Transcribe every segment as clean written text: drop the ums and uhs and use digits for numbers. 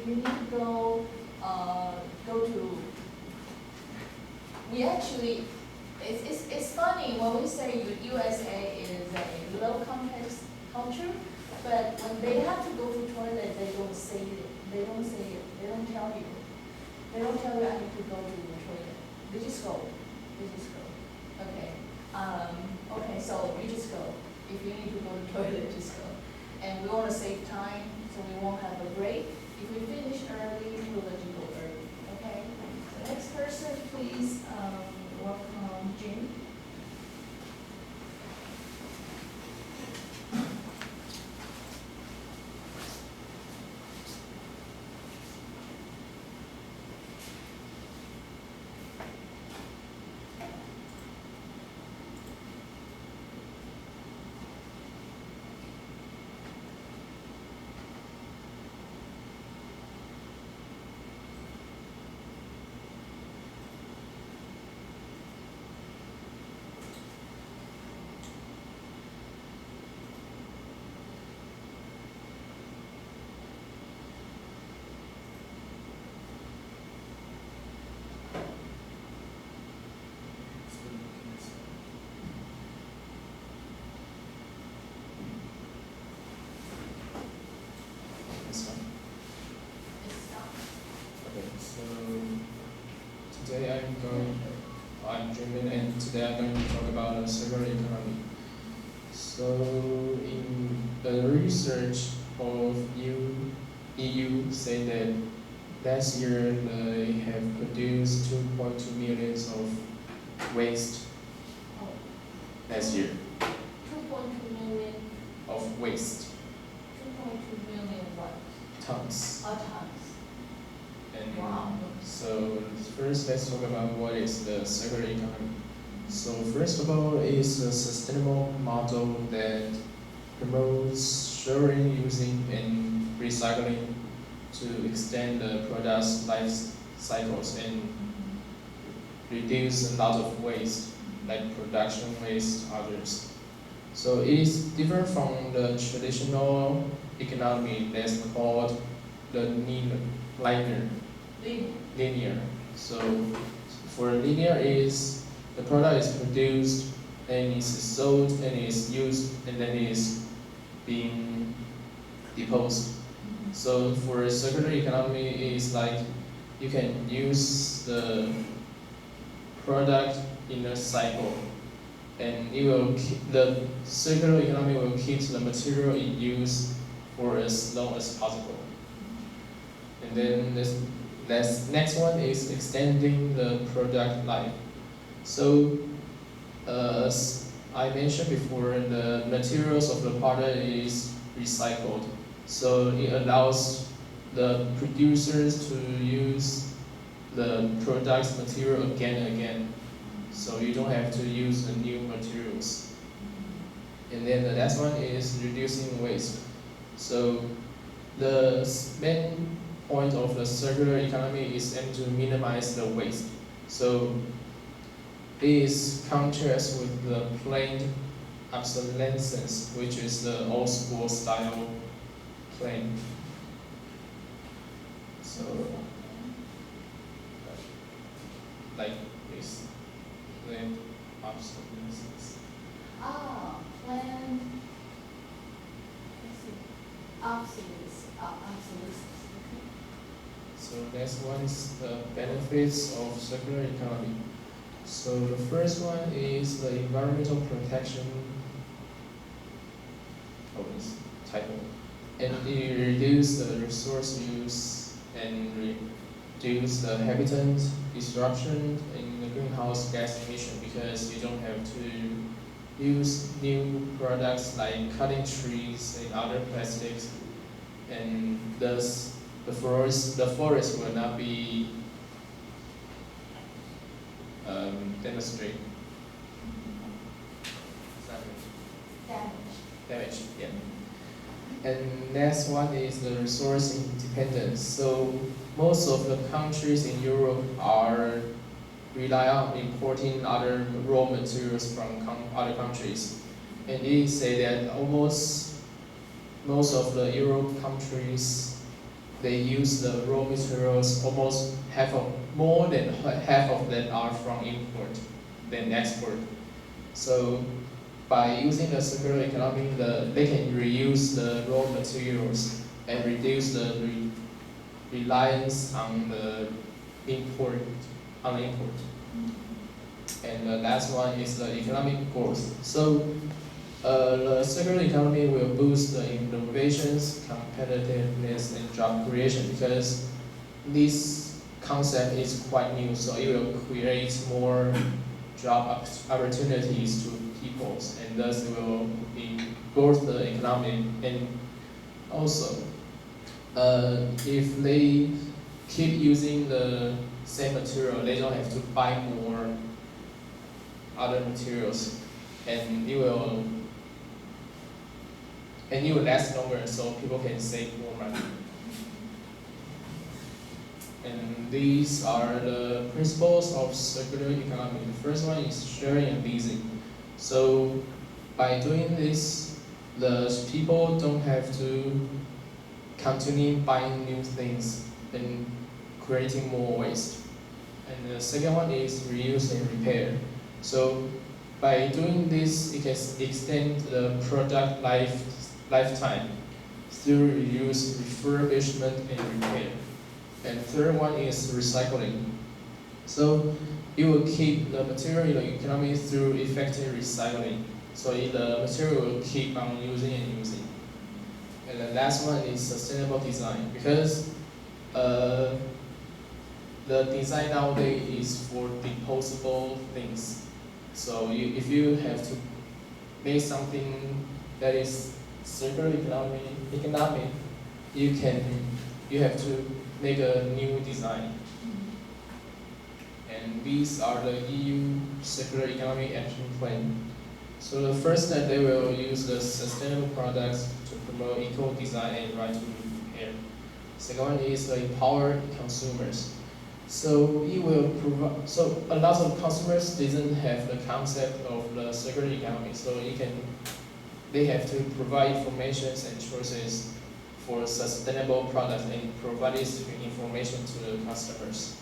if you need to go, go to, we actually, it's funny when we say USA is a low context culture, but when they have to go to toilet, they don't say it. They don't say it. They don't tell you. They don't tell you I need to go to the toilet. They just go. They just go. Okay. Okay, so you just go. If you need to go to the toilet, just go. And we want to save time, so we won't have a break. If we finish early, we'll let you go early. Okay? So next person, please, welcome Jim. I'm Jimin, and today I'm going to talk about the circular economy. So, in the research of EU say that last year they have produced 2.2 million of waste last year. 2.2 million. Of waste. 2.2 million what? Tons. Tons. And wow. So first let's talk about what is the circular economy. So first of all, it's a sustainable model that promotes sharing, using, and recycling to extend the product's life cycles and reduce a lot of waste, like production waste, others. So it is different from the traditional economy that's called the linear. So for linear is the product is produced and is sold and is used and then is being disposed. So for a circular economy is like you can use the product in a cycle and it will the circular economy will keep the material in use for as long as possible. And then this next one is extending the product life. So, as I mentioned before, the materials of the product is recycled. So it allows the producers to use the product's material again and again. So you don't have to use the new materials. And then the last one is reducing waste. So the main point of the circular economy is aimed to minimize the waste. So this contrasts with the planned obsolescence, which is the old school style plan. So like this planned obsolescence. Ah, planned. Let's see. Obsolescence. So next one is the benefits of circular economy. So the first one is the environmental protection. Oh, this typo. And it reduce the resource use and reduce the habitat disruption in the greenhouse gas emission because you don't have to use new products like cutting trees and other plastics, and thus the forest will not be demonstrated. Damage, yeah. And next one is the resource independence. So most of the countries in Europe are rely on importing other raw materials from other countries. And they say that almost most of the Europe countries they use the raw materials, almost more than half of them are from import than export. So by using the circular economy, they can reuse the raw materials and reduce the reliance on the import. And the last one is the economic growth. So the circular economy will boost the innovations, competitiveness, and job creation because this concept is quite new. So it will create more job opportunities to people, and thus it will growth the economy. And also, if they keep using the same material, they don't have to buy more other materials, and it will last longer, so people can save more money. And these are the principles of circular economy. The first one is sharing and leasing. So by doing this, the people don't have to continue buying new things and creating more waste. And the second one is reuse and repair. So by doing this, it can extend the product lifetime through reuse, refurbishment, and repair. And third one is recycling. So it will keep the material in the economy through effective recycling. So the material will keep on using and using. And the last one is sustainable design, because the design nowadays is for disposable things. So if you have to make something that is circular economy, you have to make a new design. And these are the EU Circular Economy Action Plan. So the first step, they will use the sustainable products to promote eco-design and right to repair. Second one is to empower consumers. So it will provide. So a lot of consumers didn't have the concept of the circular economy. So they have to provide information and choices for sustainable products and provide this information to the customers.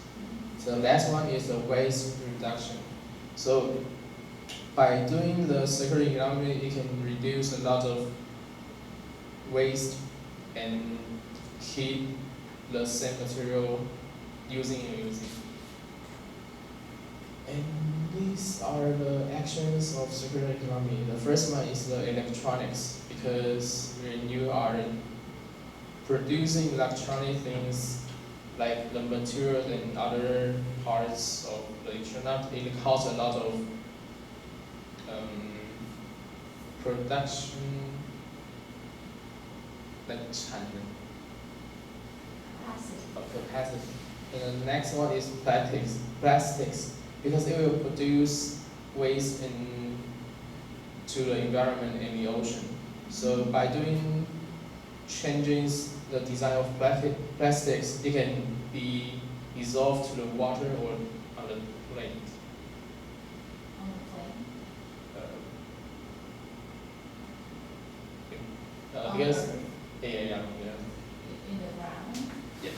The last one is the waste reduction. So by doing the circular economy, it can reduce a lot of waste and keep the same material using and using. And these are the actions of circular economy. The first one is the electronics, because when you are producing electronic things like the material and other parts of the electronic, it costs a lot of production, like capacity. And the next one is plastics, because it will produce waste to the environment and the ocean. So by doing changes the design of plastics, it can be dissolved to the water or on the plate. On the plane? Because Earth, yeah. in the ground? Yeah.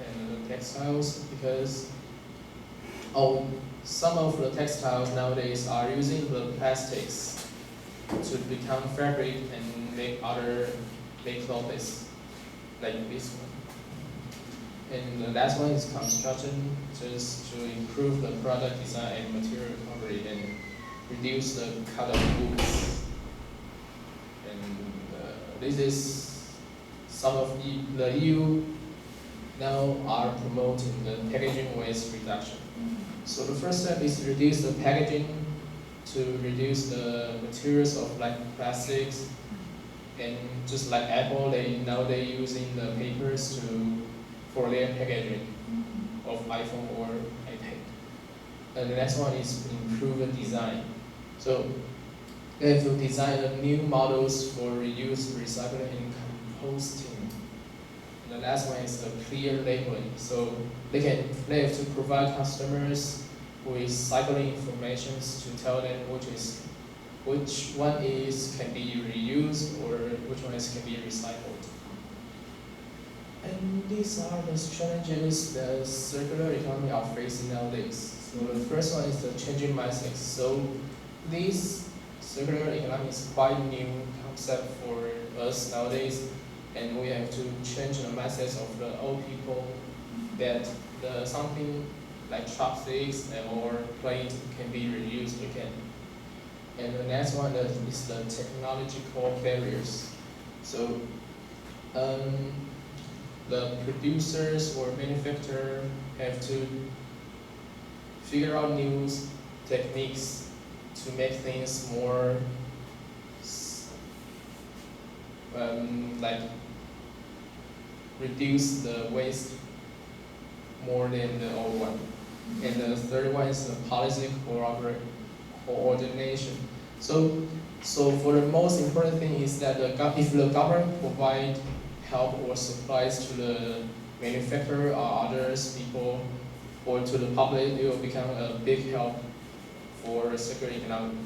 And the textiles, because some of the textiles nowadays are using the plastics to become fabric and make clothes, like this one. And the last one is construction, just to improve the product design and material recovery and reduce the cut of goods. And this is some of the EU now are promoting the packaging waste reduction. So the first step is to reduce the packaging, to reduce the materials of like plastics, and just like Apple, now they're using the papers for their packaging of iPhone or iPad. And the next one is to improve the design. So they have to design the new models for reuse, recycling, and composting. And the last one is the clear labeling. So they have to provide customers with recycling information to tell them which one is can be reused or which one is can be recycled. And these are the challenges that circular economy are facing nowadays. So the first one is the changing mindset. So this circular economy is quite new concept for us nowadays, and we have to change the mindset of the old people that the something like chopsticks or plate can be reused again. And the next one is the technological barriers. So the producers or manufacturer have to figure out new techniques to make things more like reduce the waste more than the old one. And the third one is the policy coordination. So for the most important thing is that if the government provide help or supplies to the manufacturer or others people or to the public, it will become a big help for the circular economy.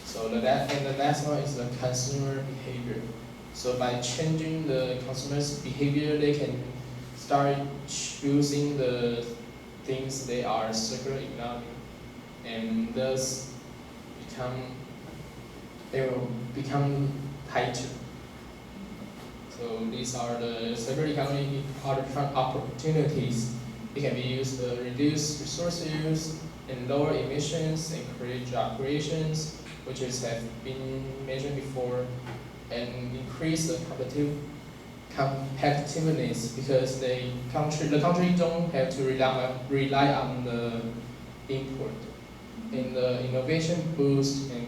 So and the last one is the consumer behavior. So by changing the consumer's behavior, they can start choosing the things they are circular economy, and thus they will become tighter. So these are the circular economy opportunities. It can be used to reduce resource use and lower emissions and create job creations, which have been mentioned before, and increase the competitiveness because the country don't have to rely on the import. And the innovation boost and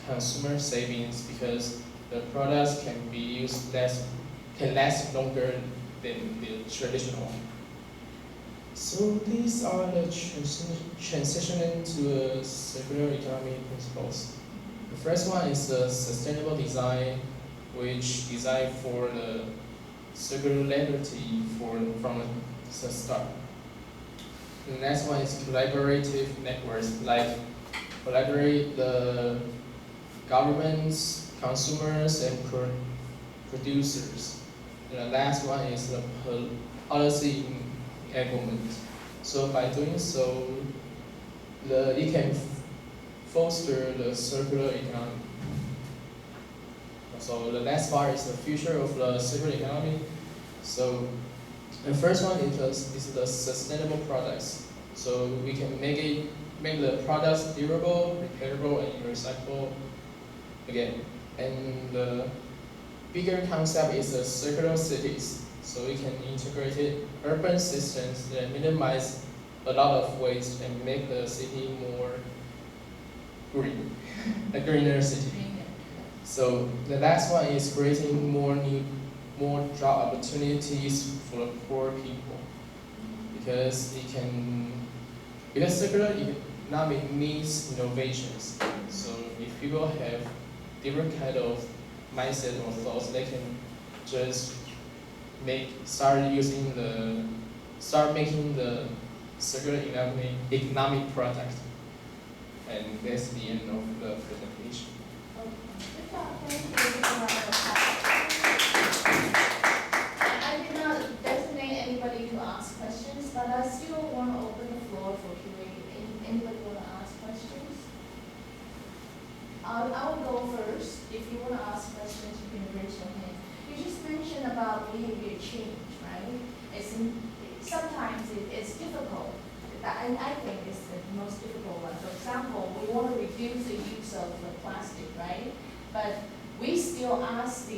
consumer savings because the products can be used can last longer than the traditional one. So these are the transitioning to a circular economy principles. The first one is the sustainable design, which design for the circularity from the start. The next one is collaborative networks, like collaborate the governments, consumers, and producers. And the last one is the policy enablement. So by doing so, it can foster the circular economy. So the last part is the future of the circular economy. So the first one is the sustainable products. So we can make the products durable, repairable, and recyclable again. And the bigger concept is the circular cities. So we can integrate urban systems that minimize a lot of waste and make the city more green, a greener city. So the last one is creating more job opportunities for the poor people, because circular economy needs innovations. So if people have different kind of mindset or thoughts, they can just start making the circular economic product. And that's the end of the presentation. Good job, thank you. I did not designate anybody to ask questions, but I still want to open the floor for Q&A. Anybody want to ask questions? I will go first. If you want to ask questions, you can raise your hand. You just mentioned about behavior change, right? Sometimes it's difficult. I think it's the most difficult one. For example, we want to reduce the use of the plastic, right? But we still ask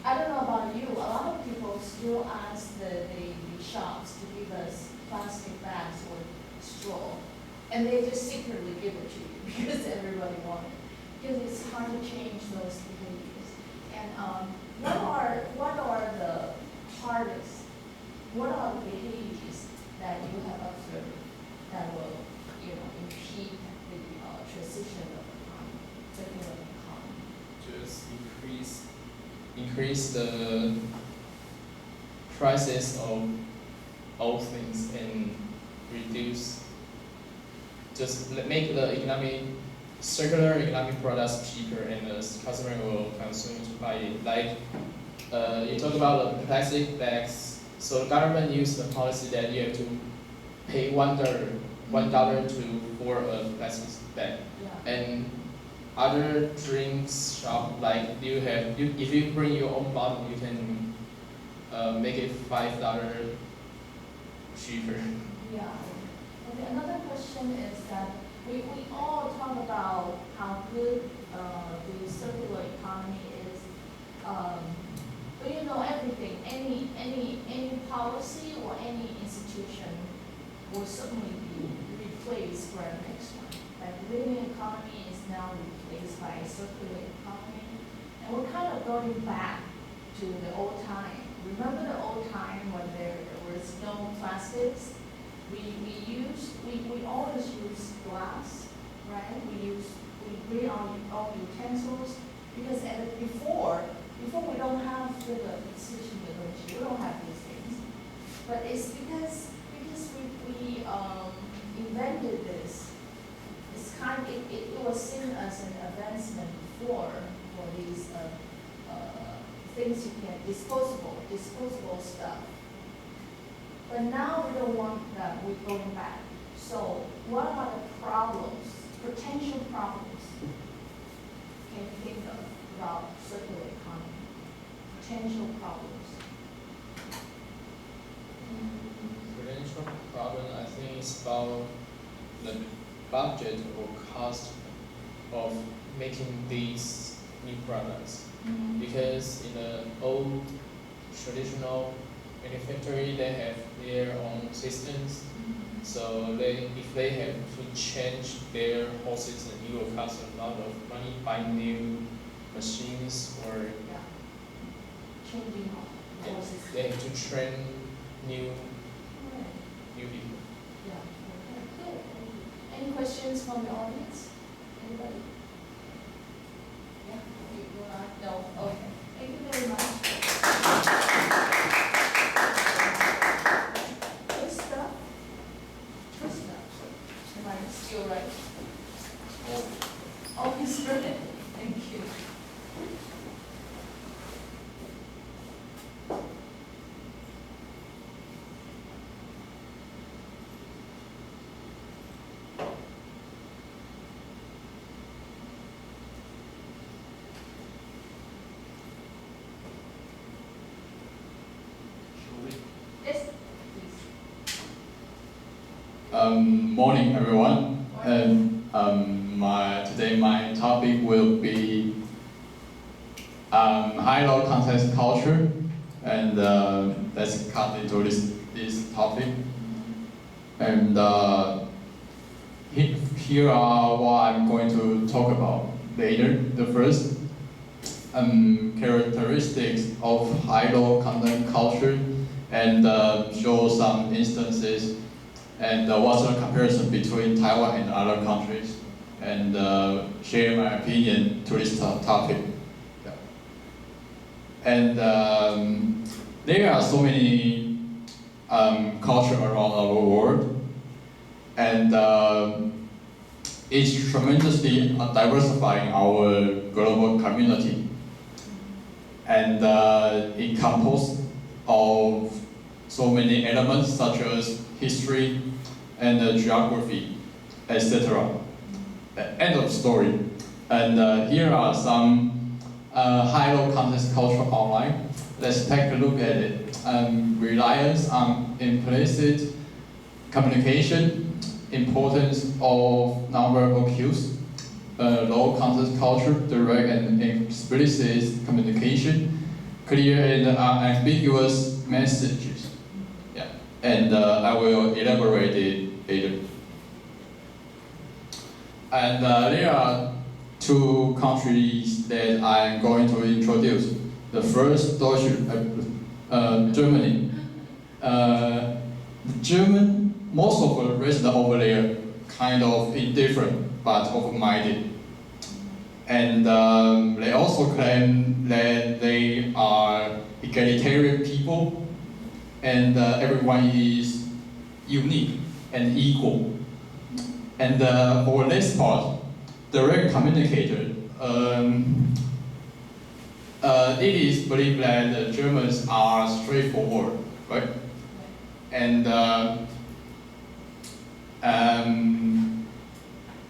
I don't know about you, a lot of people still ask the shops to give us plastic bags or straw. And they just secretly give it to you because everybody wants it. Because it's hard to change those behaviors. And what are the hardest, what are the behaviors that you have observed that will, impede the transition of the circular economy? Just increase the prices of all things and make the economy circular economic products cheaper and the customer will consume to buy it. Like you talk about the plastic bags, so the government used the policy that you have to pay $1 for a plastic bag. Yeah. And other drinks shop, like if you bring your own bottle, you can make it $5 cheaper. Yeah. Okay, another question is that we all talk about how good the circular economy is. But you know, everything, any policy or any institution will certainly be replaced for the next one. Like living economy is now replaced by circular economy, and we're kind of going back to the old time. Remember the old time when there was no plastics? We always use glass, right? We bring our utensils because before we don't have the precision technology, we don't have these things. But it's because we invented this. It's it was seen as an advancement before for these things you can disposable stuff. But now we don't want that. We're going back. So what are the problems, potential problems? Can you think of about circular economy? Potential problems. Potential problem, I think, is about the budget or cost of making these new products. Mm-hmm. Because in the old traditional manufacturing, they have their own systems. Mm-hmm. So if they have to change their whole system, it will cost a lot of money buying new machines or Yeah. Changing Yeah, our system. they have to train new Right. people. Yeah. Okay. Good. Thank you. Any questions from the audience? Anybody? Yeah. You are? No. Okay. Thank you very much. Good stuff. Good stuff. Am I still right? Oh, he's brilliant. Thank you. Yes, please. Morning, everyone. Today my topic will be high-low context culture, and let's cut into this topic. And here are what I'm going to talk about later. The first characteristics of high-low content culture, and show some instances, and what's the comparison between Taiwan and other countries, and share my opinion to this topic. Yeah. And there are so many cultures around our world, and it's tremendously diversifying our global community. And it composed of so many elements such as history and geography, etc. End of story. And here are some high-low context culture online. Let's take a look at it. Reliance on implicit communication, importance of nonverbal cues, low context culture, direct and explicit communication, clear and unambiguous messages. Yeah, and I will elaborate it later. And there are two countries that I'm going to introduce. The first, Germany. German, most of the residents over there kind of indifferent but open-minded. And they also claim that they are egalitarian people, and everyone is unique and equal. And for this part, direct communicator. It is believed that the Germans are straightforward, right? And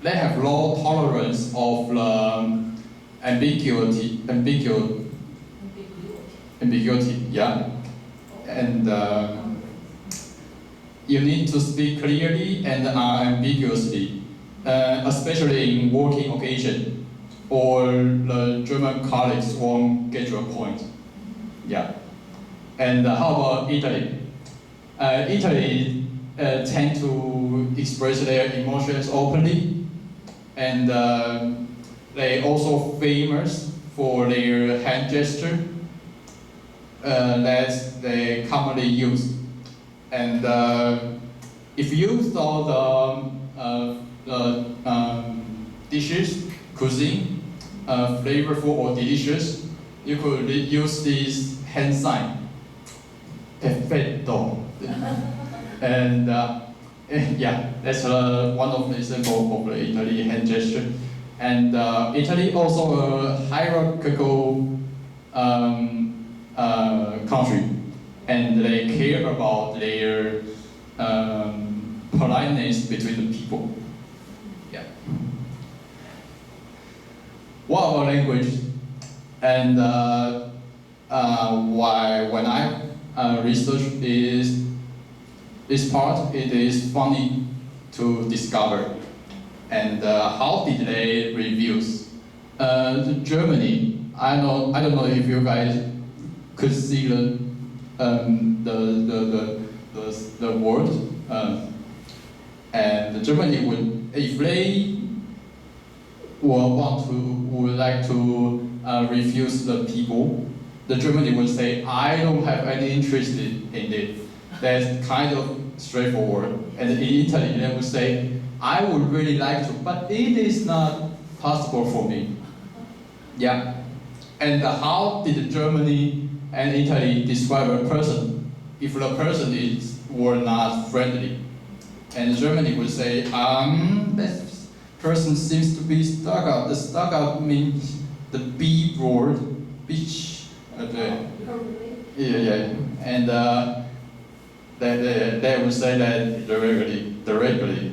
they have low tolerance of ambiguity, yeah. And you need to speak clearly and unambiguously, especially in working occasion, or the German colleagues won't get your point. Yeah. And how about Italy? Italy tend to express their emotions openly, and they also famous for their hand gesture that they commonly use. And if you saw the dishes, cuisine, flavorful or delicious, you could use this hand sign, perfetto. And yeah, that's one of the examples of the Italy hand gesture. And Italy also a hierarchical country, and they care about their politeness between the people. Yeah. What about language? And why when I research this part, it is funny to discover. And how did they reviews? Germany. I don't know if you guys could see the word. And Germany would, if they would like to refuse the people, the Germany would say, I don't have any interest in it. That's kind of straightforward. And in Italy, they would say, I would really like to, but it is not possible for me. Yeah. And how did Germany and Italy describe a person if the person were not friendly? And Germany would say, this person seems to be stuck up. The stuck up means the B word, bitch. Yeah. And they would say that directly.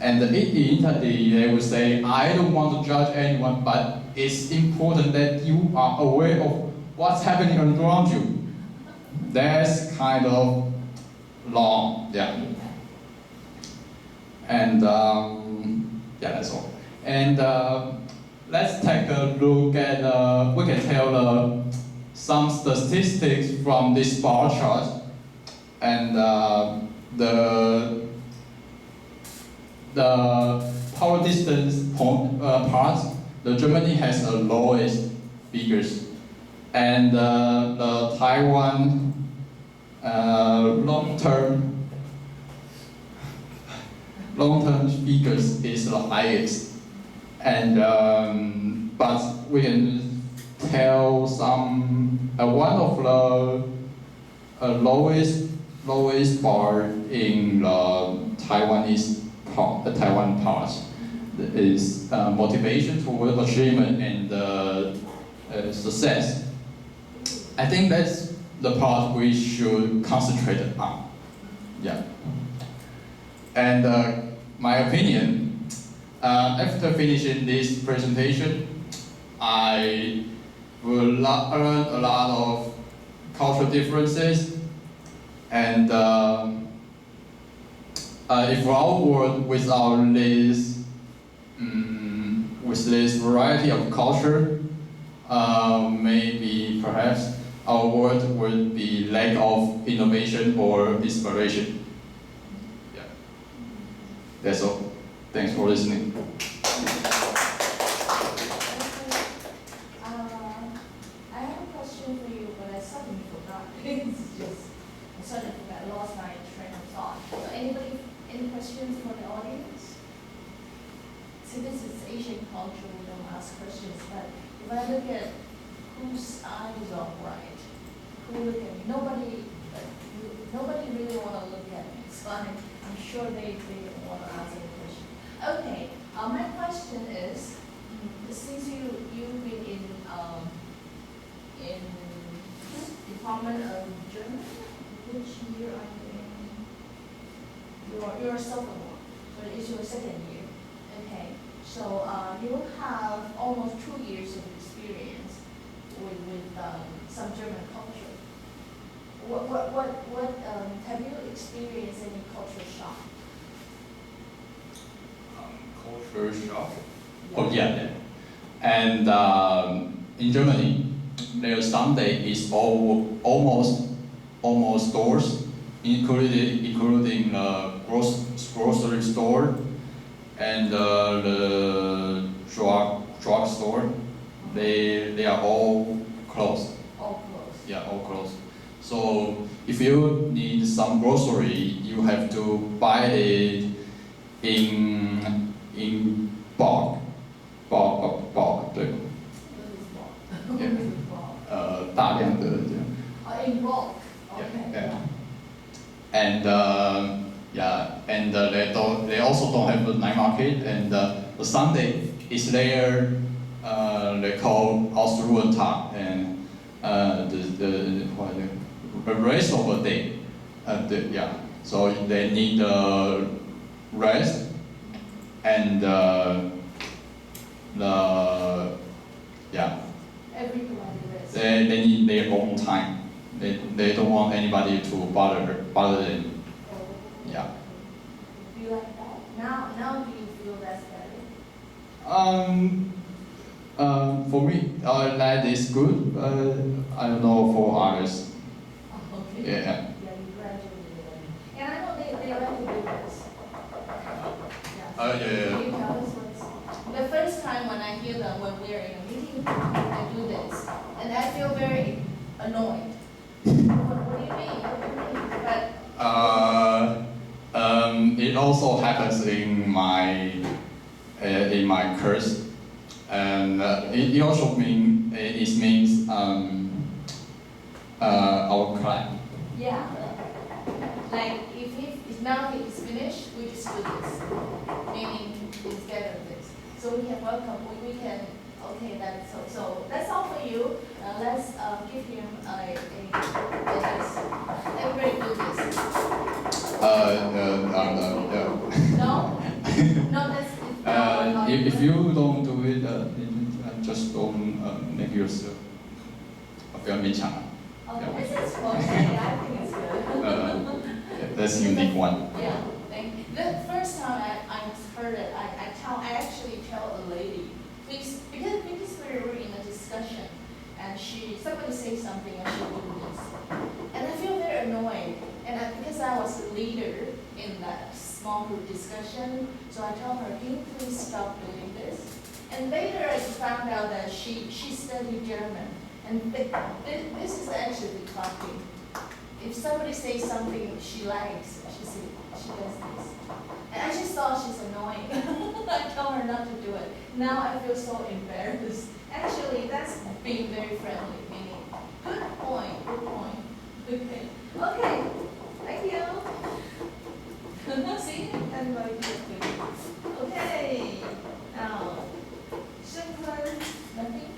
And in Italy, they would say, I don't want to judge anyone, but it's important that you are aware of what's happening around you. That's kind of long, yeah. And yeah, that's all. And let's take a look at, we can tell some statistics from this bar chart. And the power distance part, the Germany has the lowest figures, and the Taiwan long-term figures is the highest, and but we can tell some one of the lowest bar in the Taiwan part is motivation toward achievement and success. I think that's the part we should concentrate on. Yeah. And my opinion, after finishing this presentation, I will learn a lot of cultural differences, and if our world without this, with this variety of culture, maybe perhaps our world would be lack of innovation or inspiration. Yeah, that's all. Thanks for listening. I have a question for you, but I suddenly forgot. I suddenly forgot, lost my train of thought. So any questions from the audience? See, this is Asian culture, we don't ask questions, but if I look at whose eyes are bright, who look at me, nobody really want to look at me. It's fine. I'm sure they don't want to ask any question. Okay, My question is, since you've been in Department of German, which year are you in? You're a sophomore, so it's your second year. Okay, so you have almost 2 years of experience with some German culture. What have you experienced any culture shock? Culture shock. Oh yeah. And in Germany, their Sunday is almost stores, including grocery store and the drug store. They are all closed. All closed. Yeah, all closed. So if you need some grocery, you have to buy it in bulk. What 对，is bulk? What Yeah. is bulk? 大量的这样。In bulk. Okay. Yeah. And they also don't have a night market, and the Sunday is their they call Ausruhetag, and the rest of the day, so they need rest, and Everybody rests. they need their own time. They don't want anybody to bother them. Yeah. Do you like that? Now do you feel that's better? For me, that is good, but I don't know for others. Okay. Yeah. Yeah, you graduated. And I know they like to do this. Yeah. Can you tell us the first time when I hear them when we're in a meeting, they do this, and I feel very annoyed. What do you mean? But It also happens in my course, and it also means our class. yeah, like if now it's finished, we just do this, meaning instead of this. So we can welcome, we can, okay, so that's all for you. Let's give him a yes. Everybody do this. No? No, that's. If you don't do it, just don't make yourself 不要勉强。 Oh, this is okay, I think it's good. That's unique one. Yeah, thank you. The first time I heard it, I actually tell a lady, please, because we were in a discussion, and somebody say something and she do this. And I feel very annoyed, and because I was the leader in that small group discussion, so I told her, can you please stop doing this? And later I found out that she studied German, and this is actually copying. If somebody says something she likes, she does this. And I just thought she's annoying. I told her not to do it. Now I feel so embarrassed. Actually, that's being very friendly, meaning, good point. Okay, thank you. See, everybody did good. Okay, now, Shengwen, nothing?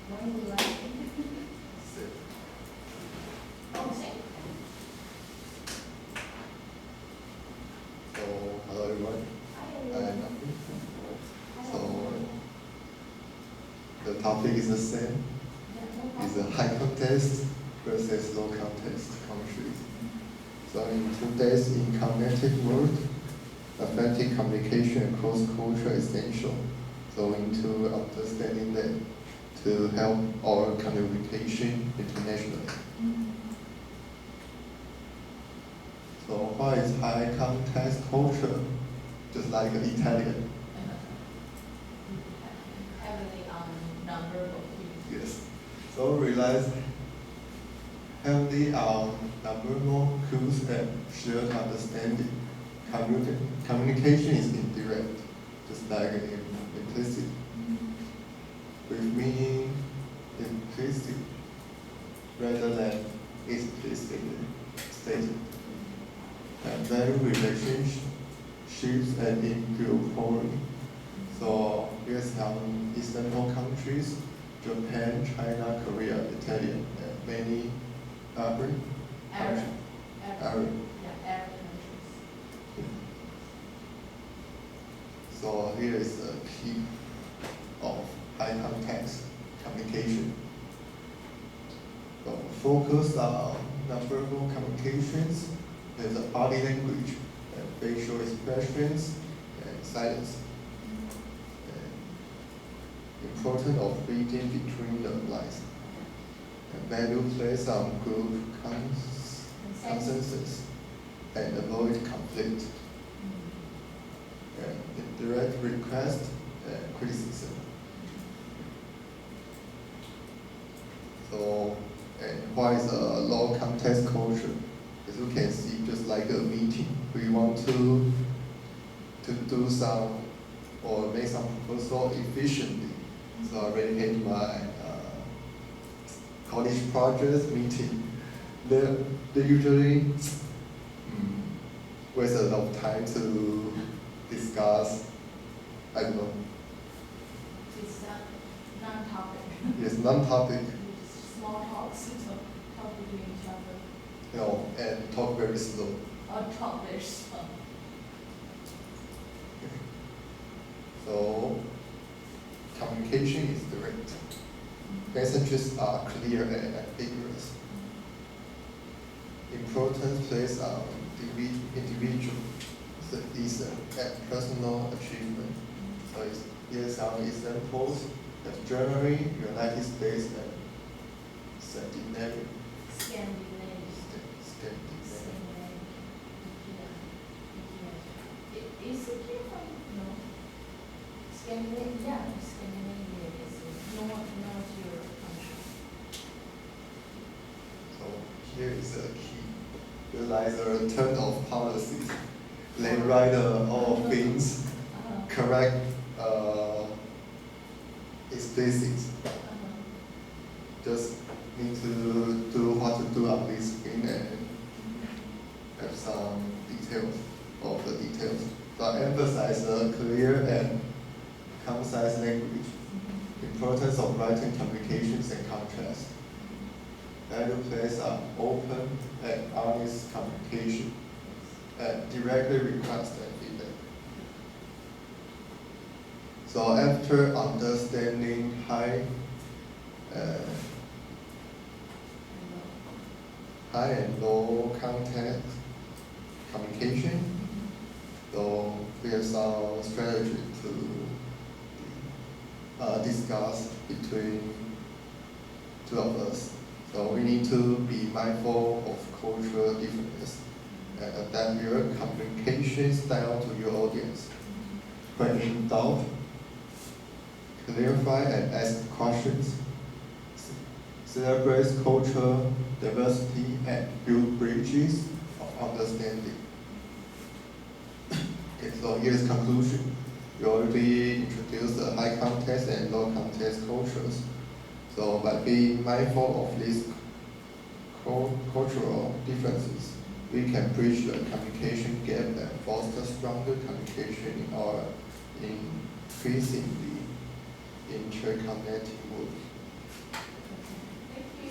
When we like it. Oh, same. So, hello everyone. Hi, I'm everyone. Nafi. So, the topic is the same. It's a high contest versus low contest countries. So in today's in connected world, effective communication across culture is essential. So into understanding that to help our communication internationally. So what is high contest culture? Just like Italian. Heavily on number of people. Yes. So realize healthy number more cues and shared understanding. Communication is indirect. just like implicit, with meaning implicit rather than explicitly stated. And value relationships and inequality. So here's some example countries: Japan, China, Korea, Italy, and many other Arab. Arab. Yeah, Arab countries. So here is the key of high context communication. So focus on nonverbal communications, there's body language, and facial expressions, and silence. And importance of reading between the lines. And value plays on group consensus and avoid conflict. And direct request and criticism. So, and what is a low context culture? As you can see, just like a meeting, we want to do some or make some proposal efficiently. So I already had my college project meeting. They usually waste a lot of time to discuss, I don't know. It's non-topic. Yes, non-topic, Just small talks, so talk between each other. you know, and talk very slow. Or talk very slow. So communication is direct. Messages are clear and ambiguous. Importance placed on individual and personal achievement. So here's some examples. Germany, United States, and Scandinavia. Scandinavia. Scandinavia. Is it here from, no? Scandinavia, yeah, Scandinavia is North Europe country. So here is a key. There lies a turn of policies. They write all things correct, explicit. Just need to do what to do on this thing and have some details of the details. So emphasize a clear and concise language. Importance of writing communications and contrast. Value place on open and honest communication and directly request and feedback. So after understanding high and low context communication, so we have some strategy to discuss between two of us. So we need to be mindful of cultural differences and adapt your communication style to your audience. When in doubt, clarify and ask questions. Celebrate cultural diversity and build bridges of understanding. Okay, so here's conclusion. We already introduced the high context and low context cultures. So by being mindful of these cultural differences, we can bridge the communication gap and foster stronger communication in our increasingly interconnected world. Thank you.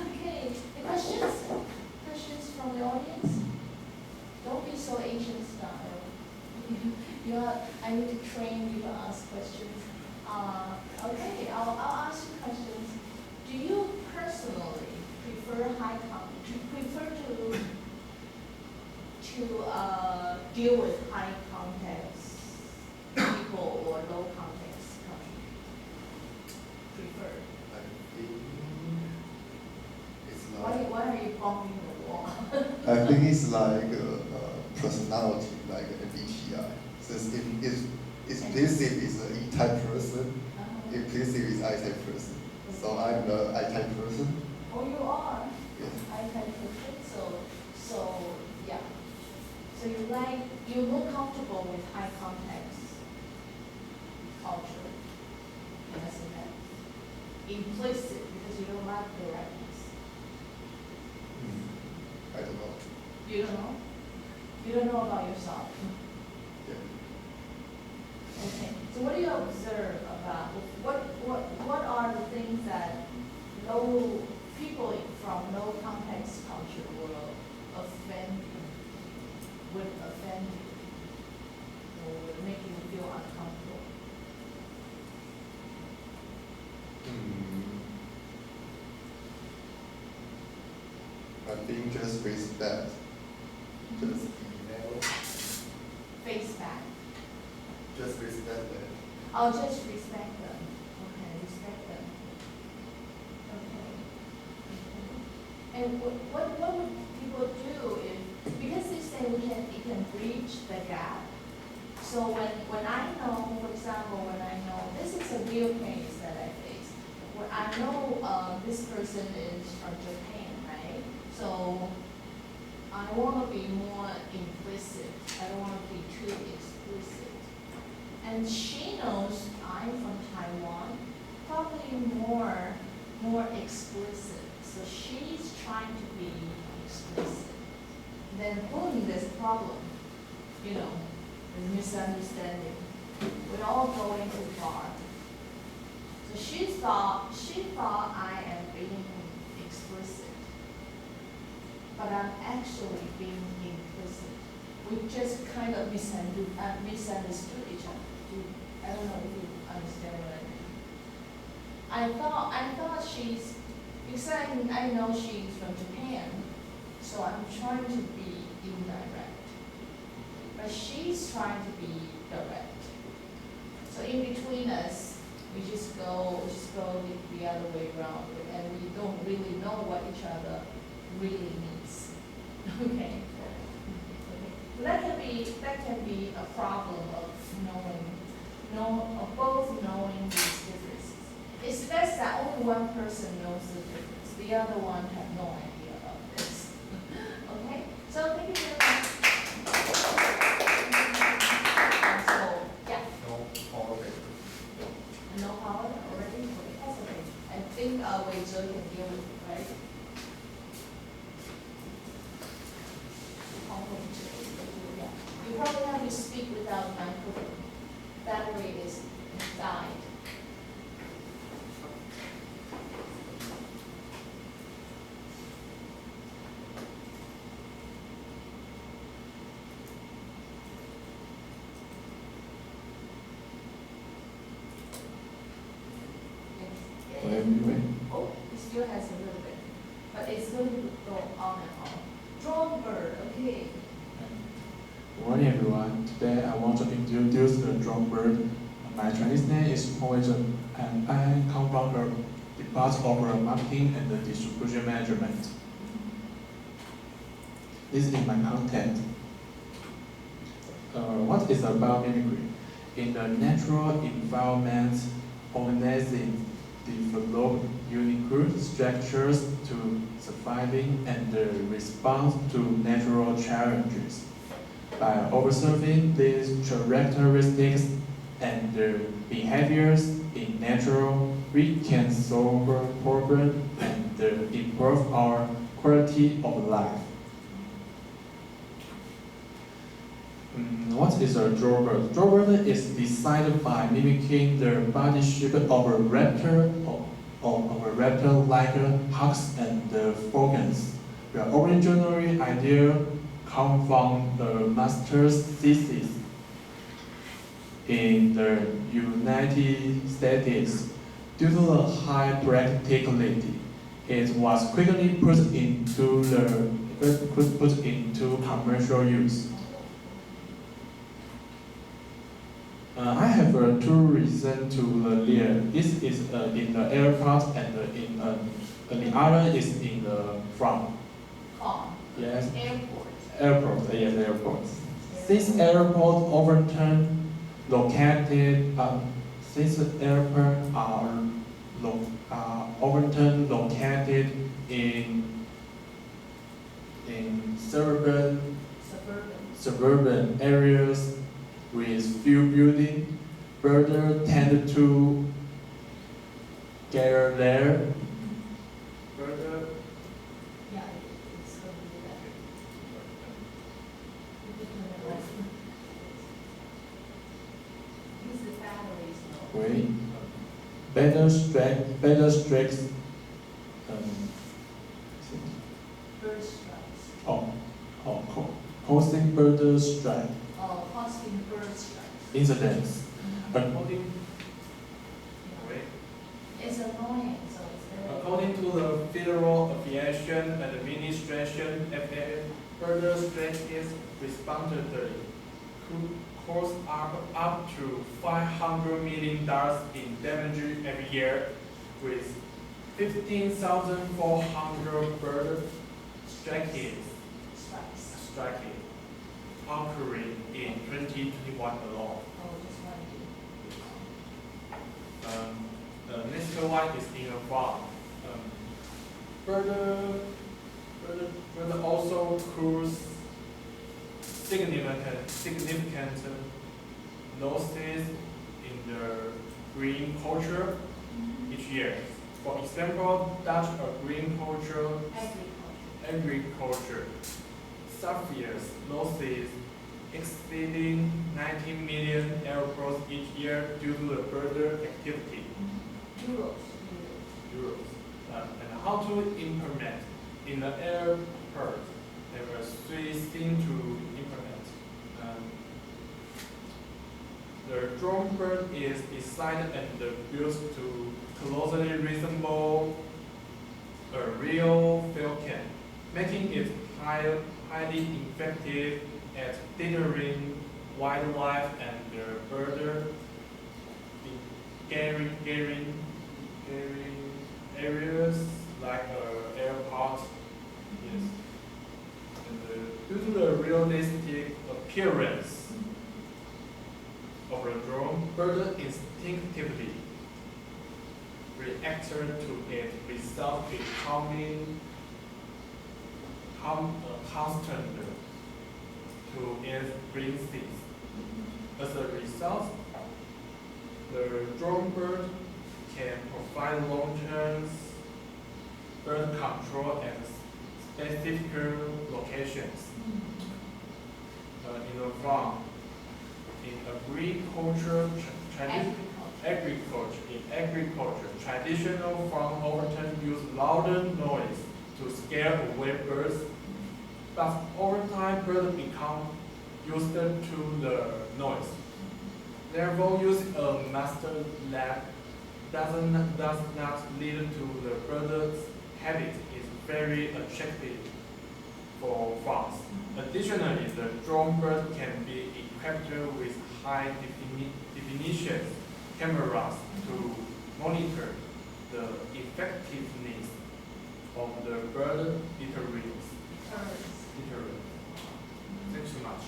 Okay, the questions? Questions from the audience? Don't be so Asian style. I need to train you to ask questions. Okay, I'll ask you questions. Do you personally prefer to deal with high context people or low context country? Prefer. It's like, Why are you bumping the wall? I think it's like a personality, like an MBTI. Since if explicit is an E-type person, implicit is I-type person. So I'm the I-type person. Oh, you are? Yes. I type person, so So, yeah. So you're more comfortable with high context culture, in a sense. Implicit, because you don't like directness. I don't know. You don't know? You don't know about yourself. Yeah. Okay, so what do you observe about, what are the things that people from low context culture will offend you, would offend you, or would make you feel uncomfortable? I think just respect. Just email. Face back. Just respect them. Oh, just respect them. Okay, respect them. Okay. And what would people do if, because they say it can bridge the gap. So when I know, for example, when I know, this is a real case that I face. When I know this person is from Japan, right? So I want to be more implicit. I don't want to be too explicit. And she knows I'm from Taiwan, probably more explicit. So she's trying to be explicit. Then boom, there's a problem. You know, there's misunderstanding. We're all going too far. So she thought I am being explicit, but I'm actually being implicit. We just kind of misunderstood each other. I don't know if you understand what I mean. I thought she's, because I know she's from Japan, so I'm trying to be indirect. But she's trying to be direct. So in between us, we just go the other way around, and we don't really know what each other really means. Okay. So that can be a problem of both knowing these differences. It's best that only one person knows the difference. The other one have no idea about this. Okay? So thank you very much. So, yeah. No holiday. No power already? Okay, that's okay. I think Wei Zhe can deal with it, right? Yeah. You probably have to speak without microphone. Battery is died. Anyway. Oh, it still has a little bit, but it's going to go on and on. Drone bird, okay. Good morning, everyone. Today I want to introduce the drone bird. My Chinese name is Hong Weizhen, and I come from the department of marketing and the distribution management. This is my content. What is about mimicry? In the natural environment, organisms develop unique structures to surviving and respond to natural challenges. By observing these characteristics and behaviors in nature, we can solve problems and improve our quality of life. What is a drawbird? Drawbird is designed by mimicking the body shape of a raptor or of a raptor like hawks and falcons. The original idea comes from the master thesis in the United States. Due to the high practicality, it was quickly put into commercial use. I have two reasons to learn. This is in the airport and the other is in the farm. Farm. Yes. Airport. Airport. Yes, airport. This airport often located. These airports are often located in suburban areas with few buildings, birds tend to gather there. Birds Yeah, it's going to be better. Use the batteries, no? Wait. Better strikes. Bird strikes. Causing bird strike Oh, causing bird strikes. incidents. According, It's annoying, so it's very. According to the Federal Aviation Administration, FAA, bird strike is responded could cause up to $500 million in damage every year, with 15,400 bird strikes occurring in 2021 alone. Oh, just one. The next one is in a farm. Bird also cause significant losses in the green culture each year. For example, Dutch agriculture suffers losses exceeding 19 million euros each year due to the bird activity. Euros. And how to implement in the airport? There were three things to implement. The drone bird is designed and built to closely resemble a real falcon, making it highly effective at deterring wildlife and bird gathering areas like airport. Yes. And due to the realistic appearance of the drone, bird instinctively react to it without becoming constant to its breathing. As a result, the drone bird can provide long-term bird control at specific locations. In the farm, in agriculture, traditional farm often use louder noise to scare away birds, but over time birds become used to the noise. Therefore, using a master lab does not lead to the bird's habit is very attractive for farms. Additionally, the drone bird can be equipped with high definition cameras to monitor the effectiveness of the bird deterrence. Thanks so much.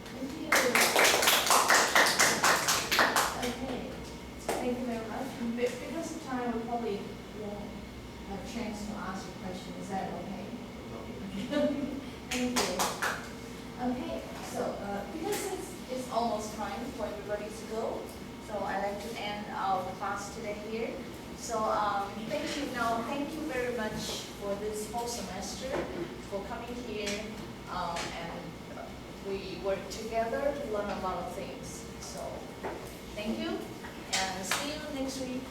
Thank you. Okay, thank you very much. Because of time, we probably won't have a chance to ask a question. Is that okay? Thank you. Okay, so because it's almost time for everybody to go, so I'd like to end our class today here. So thank you. Now, thank you very much for this whole semester, for coming here, and we work together to learn a lot of things. So thank you, and see you next week.